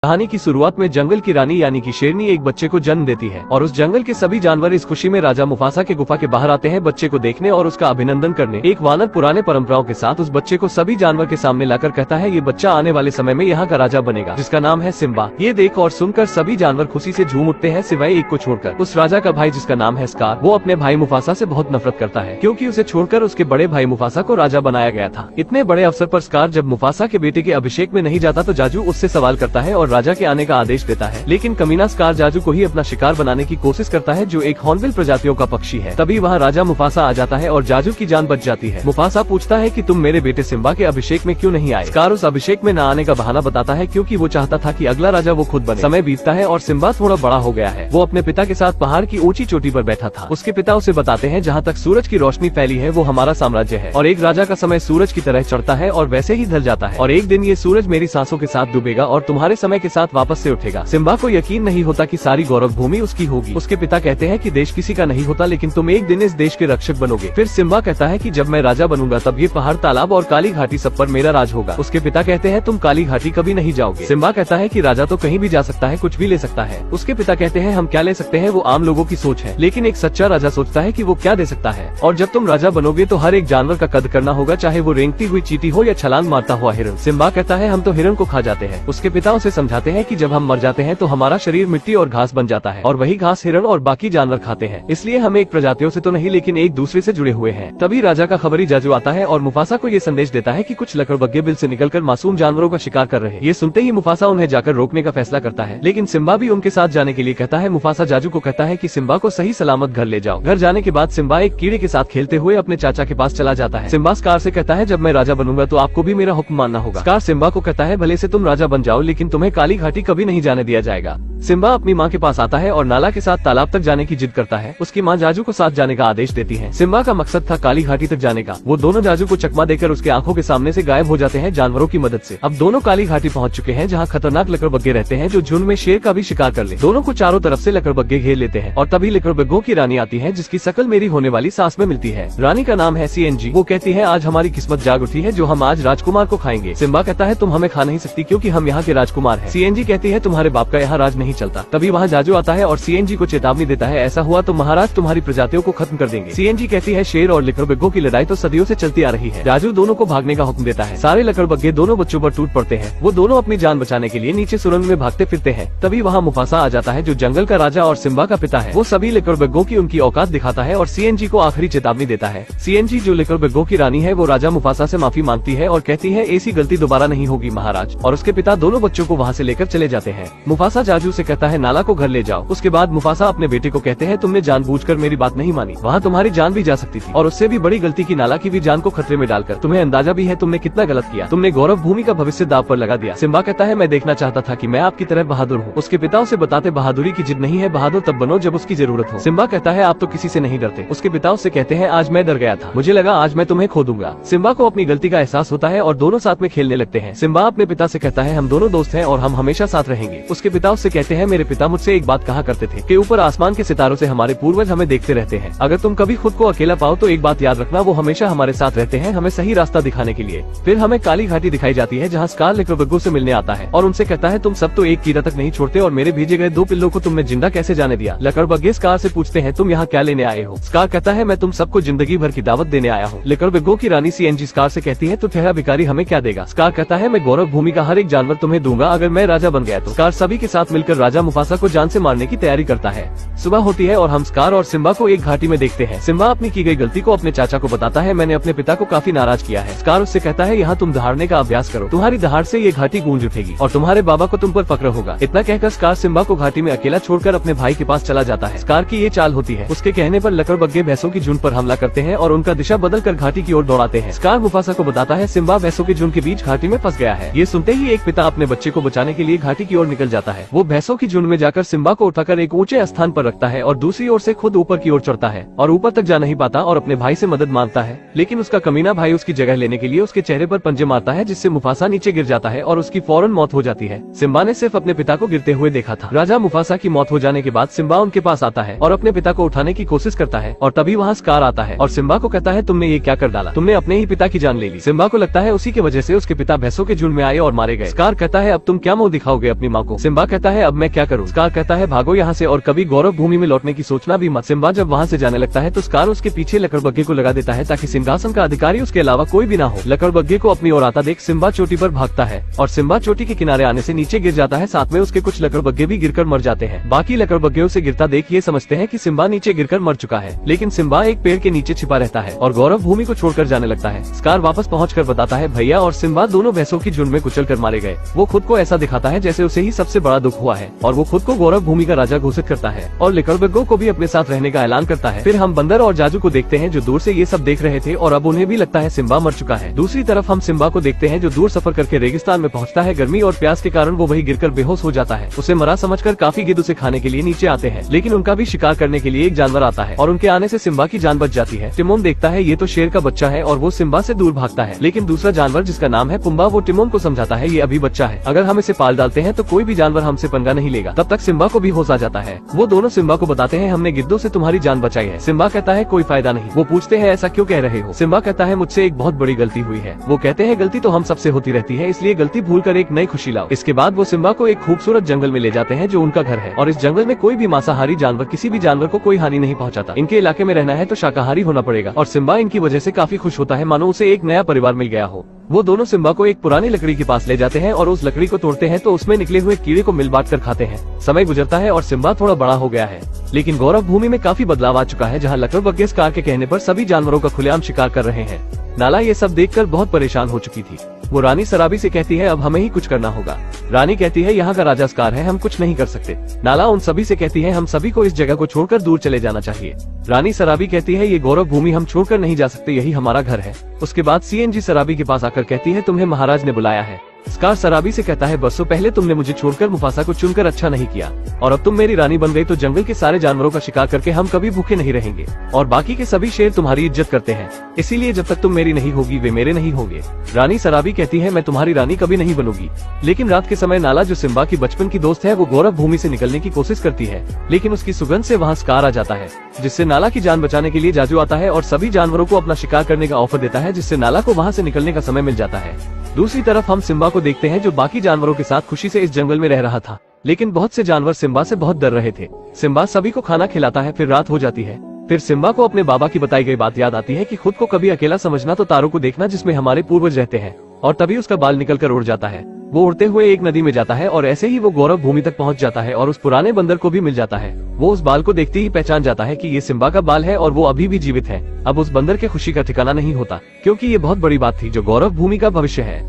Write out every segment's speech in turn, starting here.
कहानी की शुरुआत में जंगल की रानी यानी कि शेरनी एक बच्चे को जन्म देती है और उस जंगल के सभी जानवर इस खुशी में राजा मुफासा के गुफा के बाहर आते हैं बच्चे को देखने और उसका अभिनंदन करने। एक वानर पुराने परंपराओं के साथ उस बच्चे को सभी जानवर के सामने लाकर कहता है ये बच्चा आने वाले समय में यहाँ का राजा बनेगा, जिसका नाम है सिम्बा। ये देख और सुनकर सभी जानवर खुशी से झूम उठते हैं सिवाय एक को छोड़कर। उस राजा का भाई जिसका नाम है स्कार, वो अपने भाई मुफासा से बहुत नफरत करता है क्योंकि उसे छोड़कर उसके बड़े भाई मुफासा को राजा बनाया गया था। इतने बड़े अवसर पर स्कार जब मुफासा के बेटे के अभिषेक में नहीं जाता तो जाजू उससे सवाल करता है और राजा के आने का आदेश देता है, लेकिन कमीना स्कार जाजू को ही अपना शिकार बनाने की कोशिश करता है जो एक हॉर्नबिल प्रजातियों का पक्षी है। तभी वहाँ राजा मुफासा आ जाता है और जाजू की जान बच जाती है। मुफासा पूछता है कि तुम मेरे बेटे सिम्बा के अभिषेक में क्यों नहीं आए। स्कार उस अभिषेक में न आने का बहाना बताता है क्योंकि वो चाहता था कि अगला राजा वो खुद बने। समय बीतता है और सिम्बा थोड़ा बड़ा हो गया है। वो अपने पिता के साथ पहाड़ की ऊंची चोटी पर बैठा था। उसके पिता उसे बताते हैं जहाँ तक सूरज की रोशनी फैली है वो हमारा साम्राज्य है और एक राजा का समय सूरज की तरह चढ़ता है और वैसे ही ढल जाता है और एक दिन ये सूरज मेरी सांसों के साथ डूबेगा और तुम्हारे समय के साथ वापस से उठेगा। सिम्बा को यकीन नहीं होता कि सारी गौरव भूमि उसकी होगी। उसके पिता कहते हैं कि देश किसी का नहीं होता लेकिन तुम एक दिन इस देश के रक्षक बनोगे। फिर सिम्बा कहता है कि जब मैं राजा बनूंगा तब ये पहाड़, तालाब और काली घाटी सब पर मेरा राज होगा। उसके पिता कहते हैं तुम काली घाटी कभी नहीं जाओगे। सिम्बा कहता है कि राजा तो कहीं भी जा सकता है, कुछ भी ले सकता है। उसके पिता कहते हैं हम क्या ले सकते हैं वो आम लोगों की सोच है, लेकिन एक सच्चा राजा सोचता है कि वो क्या दे सकता है। और जब तुम राजा बनोगे तो हर एक जानवर का कद करना होगा, चाहे वो रेंगती हुई चींटी हो या छलांग मारता हुआ हिरन। सिम्बा कहता है हम तो हिरन को खा जाते हैं। उसके पिता उसे समझाते हैं कि जब हम मर जाते हैं तो हमारा शरीर मिट्टी और घास बन जाता है और वही घास हिरन और बाकी जानवर खाते हैं, इसलिए हम एक प्रजातियों से तो नहीं लेकिन एक दूसरे से जुड़े हुए हैं। तभी राजा का खबरी जाजू आता है और मुफासा को ये संदेश देता है कि कुछ लकड़बग्गे बिल से निकलकर मासूम जानवरों का शिकार कर रहे हैं। ये सुनते ही मुफासा उन्हें जाकर रोकने का फैसला करता है, लेकिन सिम्बा भी उनके साथ जाने के लिए कहता है। मुफासा जाजू को कहता है कि सिम्बा को सही सलामत घर ले जाओ। घर जाने के बाद सिम्बा एक कीड़े के साथ खेलते हुए अपने चाचा के पास चला जाता है। सिम्बा स्कार से कहता है जब मैं राजा बनूंगा तो आपको भी मेरा हुक्म मानना होगा। स्कार सिम्बा को कहता है भले से तुम राजा बन जाओ लेकिन तुम्हें काली घाटी कभी नहीं जाने दिया जाएगा। सिम्बा अपनी माँ के पास आता है और नाला के साथ तालाब तक जाने की जिद करता है। उसकी माँ जाजू को साथ जाने का आदेश देती है। सिम्बा का मकसद था काली घाटी तक जाने का। वो दोनों जाजू को चकमा देकर उसके आंखों के सामने से गायब हो जाते हैं जानवरों की मदद से। अब दोनों काली घाटी पहुंच चुके हैं जहाँ खतरनाक लकड़बग्गे रहते हैं जो झुंड में शेर का भी शिकार कर ले। दोनों को चारों तरफ से लकड़बग्गे घेर लेते हैं और तभी लकड़बग्गों की रानी आती है जिसकी शकल मेरी होने वाली सास में मिलती है। रानी का नाम है सीएनजी। वो कहती है आज हमारी किस्मत जाग उठी है जो हम आज राजकुमार को खाएंगे। सिम्बा कहता है तुम हमें खा नहीं सकती क्योंकि हम यहाँ के राजकुमार हैं। सीएनजी कहती है तुम्हारे बाप का यहाँ राज नहीं चलता। तभी वहाँ जाजू आता है और सीएनजी को चेतावनी देता है ऐसा हुआ तो महाराज तुम्हारी प्रजातियों को खत्म कर देंगे। सीएनजी कहती है शेर और लकड़बग्गों की लड़ाई तो सदियों से चलती आ रही है। जाजू दोनों को भागने का हुक्म देता है। सारे लकड़बग्गे दोनों बच्चों पर टूट पड़ते हैं। वो दोनों अपनी जान बचाने के लिए नीचे सुरंग में भागते फिरते हैं। तभी वहाँ मुफासा आ जाता है जो जंगल का राजा और सिम्बा का पिता है। वो सभी लकड़बग्गों की उनकी औकात दिखाता है और सीएनजी को आखिरी चेतावनी देता है। सीएनजी जो लकड़बग्गों की रानी है वो राजा मुफासा से माफी मांगती है और कहती है ऐसी गलती दोबारा नहीं होगी महाराज, और उसके पिता दोनों बच्चों को वहाँ से लेकर चले जाते हैं। मुफासा जाजू से कहता है नाला को घर ले जाओ। उसके बाद मुफासा अपने बेटे को कहते हैं तुमने जानबूझकर मेरी बात नहीं मानी, वहाँ तुम्हारी जान भी जा सकती थी और उससे भी बड़ी गलती की नाला की भी जान को खतरे में डालकर। तुम्हें अंदाजा भी है तुमने कितना गलत किया, तुमने गौरव भूमि का भविष्य दाव पर लगा दिया। सिम्बा कहता है मैं देखना चाहता था कि मैं आपकी तरह बहादुर हूँ। उसके पिता उसे बताते बहादुरी की जिद नहीं है, बहादुर तब बनो जब उसकी जरूरत हो। सिम्बा कहता है आप तो किसी से नहीं डरते। उसके पिता उससे कहते हैं आज मैं डर गया था, मुझे लगा आज मैं तुम्हें खो दूंगा। सिम्बा को अपनी गलती का एहसास होता है और दोनों साथ में खेलने लगते हैं। सिम्बा अपने पिता से कहता है हम दोनों दोस्त हैं और हम हमेशा साथ रहेंगे। उसके पिता उससे कहते हैं मेरे पिता मुझसे एक बात कहा करते थे कि ऊपर आसमान के सितारों से हमारे पूर्वज हमें देखते रहते हैं। अगर तुम कभी खुद को अकेला पाओ तो एक बात याद रखना, वो हमेशा हमारे साथ रहते हैं हमें सही रास्ता दिखाने के लिए। फिर हमें काली घाटी दिखाई जाती है जहाँ स्कार लकड़बग्गों से मिलने आता है और उनसे कहता है तुम सब तो एक कीड़ा तक नहीं छोड़ते और मेरे भेजे गए 2 पिल्लों को तुमने जिंदा कैसे जाने दिया। लकड़बग्गे स्कार से पूछते हैं तुम यहाँ क्या लेने आए हो। स्कार कहता है मैं तुम सबको जिंदगी भर की दावत देने आया हूँ। लकड़बग्गों की रानी सीएनजी स्कार से कहती है तो ठहरा भिखारी हमें क्या देगा। स्कार कहता है मैं गौरव भूमि का हर एक जानवर तुम्हें दूंगा अगर मैं राजा बन गया तो। स्कार सभी के साथ मिलकर राजा मुफासा को जान से मारने की तैयारी करता है। सुबह होती है और हम स्कार और सिम्बा को एक घाटी में देखते हैं। सिम्बा अपनी की गई गलती को अपने चाचा को बताता है मैंने अपने पिता को काफी नाराज किया है। स्कार उससे कहता है यहाँ तुम दहाड़ने का अभ्यास करो, तुम्हारी दहाड़ से ये घाटी गूंज उठेगी और तुम्हारे बाबा को तुम पर फक्र होगा। इतना कहकर स्कार सिम्बा को घाटी में अकेला छोड़कर अपने भाई के पास चला जाता है। स्कार की ये चाल होती है। उसके कहने पर लकड़बग्गे भैंसों की झुंड पर हमला करते हैं और उनका दिशा बदलकर घाटी की ओर दौड़ाते हैं। स्कार मुफासा को बताता है सिम्बा भैंसों की झुंड के बीच घाटी में फंस गया है। ये सुनते ही एक पिता अपने बच्चे को बचाने के लिए घाटी की ओर निकल जाता है। वो भैंसों भैंसों की झुंड में जाकर सिम्बा को उठाकर एक ऊंचे स्थान पर रखता है और दूसरी ओर से खुद ऊपर की ओर चढ़ता है और ऊपर तक जा नहीं पाता और अपने भाई से मदद मांगता है। लेकिन उसका कमीना भाई उसकी जगह लेने के लिए उसके चेहरे पर पंजे मारता है, जिससे मुफासा नीचे गिर जाता है और उसकी फौरन मौत हो जाती है। सिम्बा ने सिर्फ अपने पिता को गिरते हुए देखा था। राजा मुफासा की मौत हो जाने के बाद सिम्बा उनके पास आता है और अपने पिता को उठाने की कोशिश करता है और तभी वहाँ स्कार आता है और सिम्बा को कहता है तुमने ये क्या कर डाला, तुमने अपने ही पिता की जान ले ली। सिम्बा को लगता है उसी की वजह से उसके पिता भैंसों के झुंड में आए और मारे गए। स्कार कहता है अब तुम क्या मुंह दिखाओगे अपनी माँ को। सिम्बा कहता है अब मैं क्या करूँ। स्कार कहता है भागो यहाँ से और कभी गौरव भूमि में लौटने की सोचना भी मत। सिम्बा जब वहाँ से जाने लगता है तो स्कार उसके पीछे लकड़बग्घे को लगा देता है ताकि सिंहासन का अधिकारी उसके अलावा कोई भी ना हो। लकड़बग्घे को अपनी ओर आता देख सिम्बा चोटी पर भागता है और सिम्बा चोटी के किनारे आने से नीचे गिर जाता है, साथ में उसके कुछ लकड़बग्घे भी गिरकर मर जाते हैं। बाकी लकड़बग्घे उसे गिरता देख ये समझते हैं कि सिम्बा नीचे गिरकर मर चुका है, लेकिन सिम्बा एक पेड़ के नीचे छिपा रहता है और गौरव भूमि को छोड़कर जाने लगता है। स्कार वापस पहुंचकर बताता है भैया और सिम्बा दोनों भैंसों की झुंड में कुचल कर मारे गए। वो खुद को ऐसा दिखाता है जैसे उसे ही सबसे बड़ा दुख हुआ है और वो खुद को गौरव भूमि का राजा घोषित करता है और लकड़बग्घों को भी अपने साथ रहने का ऐलान करता है। फिर हम बंदर और जाजू को देखते हैं जो दूर से ये सब देख रहे थे और अब उन्हें भी लगता है सिम्बा मर चुका है। दूसरी तरफ हम सिम्बा को देखते हैं जो दूर सफर करके रेगिस्तान में पहुंचता है। गर्मी और प्यास के कारण वो वहीं गिरकर बेहोश हो जाता है। उसे मरा समझकर काफी गिद्ध उसे खाने के लिए नीचे आते हैं, लेकिन उनका भी शिकार करने के लिए एक जानवर आता है और उनके आने से सिम्बा की जान बच जाती है। टिमोन देखता है ये तो शेर का बच्चा है और वो सिम्बा से दूर भागता है, लेकिन दूसरा जानवर जिसका नाम है पुम्बा वो टिमोन को समझाता है ये अभी बच्चा है, अगर हम इसे पाल डालते हैं तो कोई भी जानवर हमसे पंगा नहीं लेगा। तब तक सिम्बा को भी होश आ जाता है। वो दोनों सिम्बा को बताते हैं हमने गिद्धों से तुम्हारी जान बचाई है। सिम्बा कहता है कोई फायदा नहीं। वो पूछते हैं ऐसा क्यों कह रहे हो। सिम्बा कहता है मुझसे एक बहुत बड़ी गलती हुई है। वो कहते हैं गलती तो हम सबसे होती रहती है, इसलिए गलती भूलकर एक नई खुशी लाओ। इसके बाद वो सिम्बा को एक खूबसूरत जंगल में ले जाते हैं जो उनका घर है और इस जंगल में कोई भी मांसाहारी जानवर किसी भी जानवर को कोई हानि नहीं पहुंचाता। इनके इलाके में रहना है तो शाकाहारी होना पड़ेगा और सिम्बा इनकी वजह से काफी खुश होता है, मानो उसे एक नया परिवार मिल गया हो। वो दोनों सिम्बा को एक पुरानी लकड़ी के पास ले जाते हैं और उस लकड़ी को तोड़ते हैं तो उसमें निकले हुए कीड़े को मिल बांट कर खाते हैं। समय गुजरता है और सिम्बा थोड़ा बड़ा हो गया है, लेकिन गौरव भूमि में काफी बदलाव आ चुका है, जहाँ लकड़बग्घे स्कार के कहने पर सभी जानवरों का खुलेआम शिकार कर रहे हैं। नाला ये सब देखकर बहुत परेशान हो चुकी थी। वो रानी सराबी से कहती है अब हमें ही कुछ करना होगा। रानी कहती है यहाँ का राजा स्कार है, हम कुछ नहीं कर सकते। नाला उन सभी से कहती है हम सभी को इस जगह को छोड़कर दूर चले जाना चाहिए। रानी सराबी कहती है ये गौरव भूमि हम छोड़कर नहीं जा सकते, यही हमारा घर है। उसके बाद सीएनजी सराबी के पास आकर कहती है तुम्हें महाराज ने बुलाया है। स्कार सराबी से कहता है बरसों पहले तुमने मुझे छोड़कर मुफासा को चुनकर अच्छा नहीं किया और अब तुम मेरी रानी बन गई तो जंगल के सारे जानवरों का शिकार करके हम कभी भूखे नहीं रहेंगे और बाकी के सभी शेर तुम्हारी इज्जत करते हैं, इसीलिए जब तक तुम मेरी नहीं होगी वे मेरे नहीं होंगे। रानी सराबी कहती है मैं तुम्हारी रानी कभी नहीं बनूंगी। लेकिन रात के समय नाला जो सिम्बा की बचपन की दोस्त है वो गौरव भूमि से निकलने की कोशिश करती है, लेकिन उसकी सुगंध से वहाँ स्कार आ जाता है, जिससे नाला की जान बचाने के लिए जाजू आता है और सभी जानवरों को अपना शिकार करने का ऑफर देता है, जिससे नाला को वहाँ से निकलने का समय मिल जाता है। दूसरी तरफ हम सिम्बा को देखते हैं जो बाकी जानवरों के साथ खुशी से इस जंगल में रह रहा था, लेकिन बहुत से जानवर सिम्बा से बहुत डर रहे थे। सिम्बा सभी को खाना खिलाता है, फिर रात हो जाती है। फिर सिम्बा को अपने बाबा की बताई गई बात याद आती है कि खुद को कभी अकेला समझना तो तारों को देखना जिसमें हमारे पूर्वज रहते हैं, और तभी उसका बाल निकलकर उड़ जाता है। वो उड़ते हुए एक नदी में जाता है और ऐसे ही वो गौरव भूमि तक पहुंच जाता है और उस पुराने बंदर को भी मिल जाता है। वो उस बाल को देखते ही पहचान जाता है कि ये सिम्बा का बाल है और वो अभी भी जीवित है। अब उस बंदर के खुशी का ठिकाना नहीं होता, क्योंकि ये बहुत बड़ी बात थी जो गौरव भूमि का भविष्य है।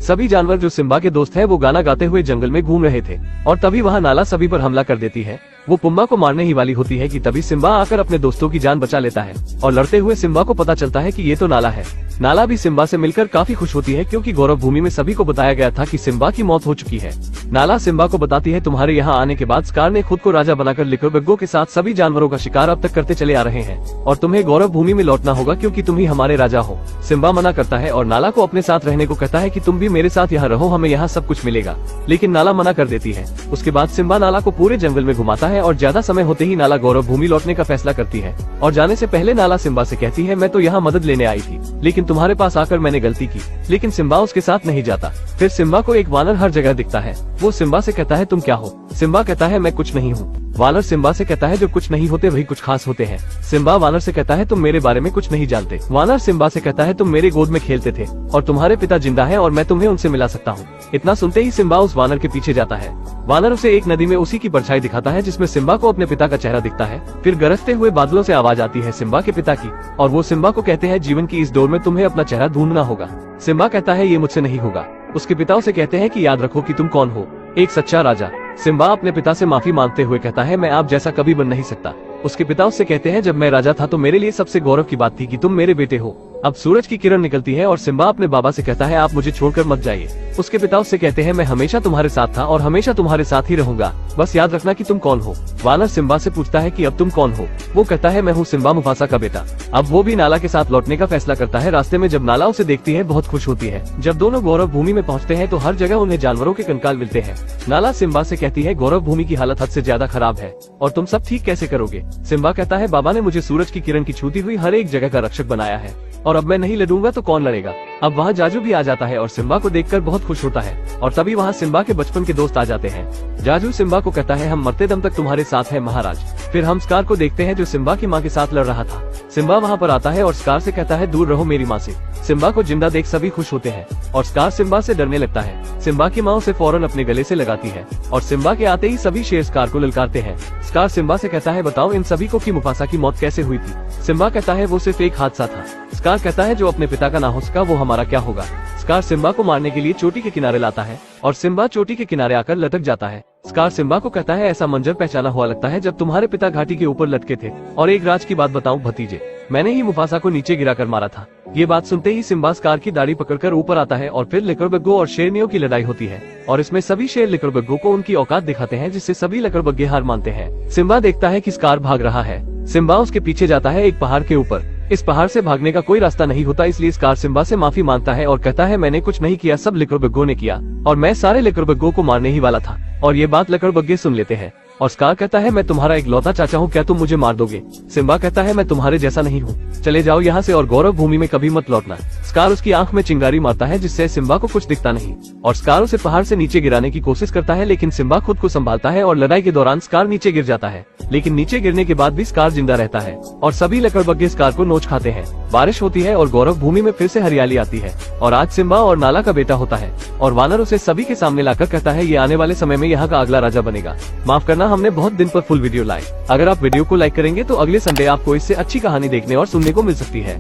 सभी जानवर जो सिम्बा के दोस्त हैं वो गाना गाते हुए जंगल में घूम रहे थे और तभी वहाँ नाला सभी पर हमला कर देती है। वो पुम्बा को मारने ही वाली होती है कि तभी सिम्बा आकर अपने दोस्तों की जान बचा लेता है और लड़ते हुए सिम्बा को पता चलता है कि ये तो नाला है। नाला भी सिम्बा से मिलकर काफी खुश होती है क्योंकि गौरव भूमि में सभी को बताया गया था कि सिम्बा की मौत हो चुकी है। नाला सिम्बा को बताती है तुम्हारे यहाँ आने के बाद स्कार ने खुद को राजा बनाकर लकड़बग्घों के साथ सभी जानवरों का शिकार अब तक करते चले आ रहे हैं और तुम्हें गौरव भूमि में लौटना होगा क्योंकि तुम ही हमारे राजा हो। सिम्बा मना करता है और नाला को अपने साथ रहने को कहता है कि तुम भी मेरे साथ यहाँ रहो, हमें यहाँ सब कुछ मिलेगा, लेकिन नाला मना कर देती है। उसके बाद सिम्बा नाला को पूरे जंगल में घुमाता है और ज्यादा समय होते ही नाला गौरव भूमि लौटने का फैसला करती है और जाने से पहले नाला सिम्बा से कहती है मैं तो यहाँ मदद लेने आई थी, लेकिन तुम्हारे पास आकर मैंने गलती की। लेकिन सिम्बा उसके साथ नहीं जाता। फिर सिम्बा को एक वानर हर जगह दिखता है। वो सिम्बा से कहता है तुम क्या हो। सिम्बा कहता है मैं कुछ नहीं हूँ। वानर सिम्बा से कहता है जो कुछ नहीं होते वही कुछ खास होते हैं। सिम्बा वानर से कहता है तुम मेरे बारे में कुछ नहीं जानते। वानर सिम्बा से कहता है तुम मेरे गोद में खेलते थे और तुम्हारे पिता जिंदा हैं और मैं तुम्हें उनसे मिला सकता हूँ। इतना सुनते ही सिम्बा उस वानर के पीछे जाता है। वानर उसे एक नदी में उसी की परछाई दिखाता है जिसमें सिम्बा को अपने पिता का चेहरा दिखता है। फिर गरजते हुए बादलों से आवाज आती है सिम्बा के पिता की और वो सिम्बा को कहते हैं जीवन की इस दौड़ में तुम्हें अपना चेहरा ढूंढना होगा। सिम्बा कहता है ये मुझसे नहीं होगा। उसके पिता उसे कहते हैं कि याद रखो कि तुम कौन हो, एक सच्चा राजा। सिम्बा अपने पिता से माफी मांगते हुए कहता है मैं आप जैसा कभी बन नहीं सकता। उसके पिता उससे कहते हैं जब मैं राजा था तो मेरे लिए सबसे गौरव की बात थी कि तुम मेरे बेटे हो। अब सूरज की किरण निकलती है और सिम्बा अपने बाबा से कहता है आप मुझे छोड़कर मत जाइए। उसके पिता उससे कहते हैं मैं हमेशा तुम्हारे साथ था और हमेशा तुम्हारे साथ ही रहूंगा, बस याद रखना कि तुम कौन हो। वानर सिम्बा से पूछता है कि अब तुम कौन हो। वो कहता है मैं हूँ सिम्बा, मुफासा का बेटा। अब वो भी नाला के साथ लौटने का फैसला करता है। रास्ते में जब नाला उसे देखती है बहुत खुश होती है। जब दोनों गौरव भूमि में पहुँचते हैं तो हर जगह उन्हें जानवरों के कंकाल मिलते हैं। नाला सिम्बा से कहती है गौरव भूमि की हालत हद से ज्यादा खराब है और तुम सब ठीक कैसे करोगे। सिम्बा कहता है बाबा ने मुझे सूरज की किरण की छूती हुई हर एक जगह का रक्षक बनाया है और अब मैं नहीं लड़ूंगा तो कौन लड़ेगा। अब वहाँ जाजू भी आ जाता है और सिम्बा को देखकर बहुत खुश होता है और तभी वहाँ सिम्बा के बचपन के दोस्त आ जाते हैं। जाजू सिम्बा को कहता है हम मरते दम तक तुम्हारे साथ हैं महाराज। फिर हम स्कार को देखते हैं जो सिम्बा की माँ के साथ लड़ रहा था। सिम्बा वहाँ पर आता है और स्कार से कहता है दूर रहो मेरी माँ से। सिम्बा को जिंदा देख सभी खुश होते हैं और स्कार सिम्बा से डरने लगता है। सिम्बा की माँ उसे फौरन अपने गले से लगाती है और सिम्बा के आते ही सभी शेर स्कार को ललकारते हैं। स्कार सिम्बा से कहता है बताओ इन सभी को कि मुफासा की मौत कैसे हुई थी। सिम्बा कहता है वो सिर्फ एक हादसा था। स्कार कहता है जो अपने पिता का ना हो सका वो हमारा क्या होगा। स्कार सिम्बा को मारने के लिए चोटी के किनारे लाता है और सिम्बा चोटी के किनारे आकर लटक जाता है। स्कार सिम्बा को कहता है ऐसा मंजर पहचाना हुआ लगता है जब तुम्हारे पिता घाटी के ऊपर लटके थे। और एक राज की बात बताऊं भतीजे, मैंने ही मुफासा को नीचे गिराकर मारा था। ये बात सुनते ही सिम्बा स्कार की दाढ़ी पकड़कर ऊपर आता है और फिर लकड़बग्गों और शेरनियों की लड़ाई होती है और इसमें सभी शेर लकड़बग्गों को उनकी औकात दिखाते हैं जिससे सभी लकड़बग्गे हार मानते हैं। सिम्बा देखता है कि स्कार भाग रहा है। सिम्बा उसके पीछे जाता है एक पहाड़ के ऊपर। इस पहाड़ से भागने का कोई रास्ता नहीं होता, इसलिए स्कार सिम्बा से माफी मांगता है और कहता है मैंने कुछ नहीं किया, सब लकड़बग्गों ने किया और मैं सारे लकड़बग्गों को मारने ही वाला था। और ये बात लकड़बग्गे सुन लेते हैं और स्कार कहता है मैं तुम्हारा इकलौता चाचा हूँ, क्या तुम मुझे मार दोगे। सिम्बा कहता है मैं तुम्हारे जैसा नहीं हूँ, चले जाओ यहाँ से और गौरव भूमि में कभी मत लौटना। स्कार उसकी आंख में चिंगारी मारता है जिससे सिम्बा को कुछ दिखता नहीं और स्कार उसे पहाड़ से नीचे गिराने की कोशिश करता है, लेकिन सिम्बा खुद को संभालता है और लड़ाई के दौरान स्कार नीचे गिर जाता है। लेकिन नीचे गिरने के बाद भी स्कार जिंदा रहता है और सभी लकड़बग्गे स्कार को नोच खाते हैं। बारिश होती है और गौरव भूमि में फिर से हरियाली आती है और आज सिम्बा और नाला का बेटा होता है और वानर उसे सभी के सामने लाकर कहता है ये आने वाले समय में यहाँ का अगला राजा बनेगा। माफ करना हमने बहुत दिन पर फुल वीडियो लाई। अगर आप वीडियो को लाइक करेंगे तो अगले संडे आपको इससे अच्छी कहानी देखने और सुनने को मिल सकती है।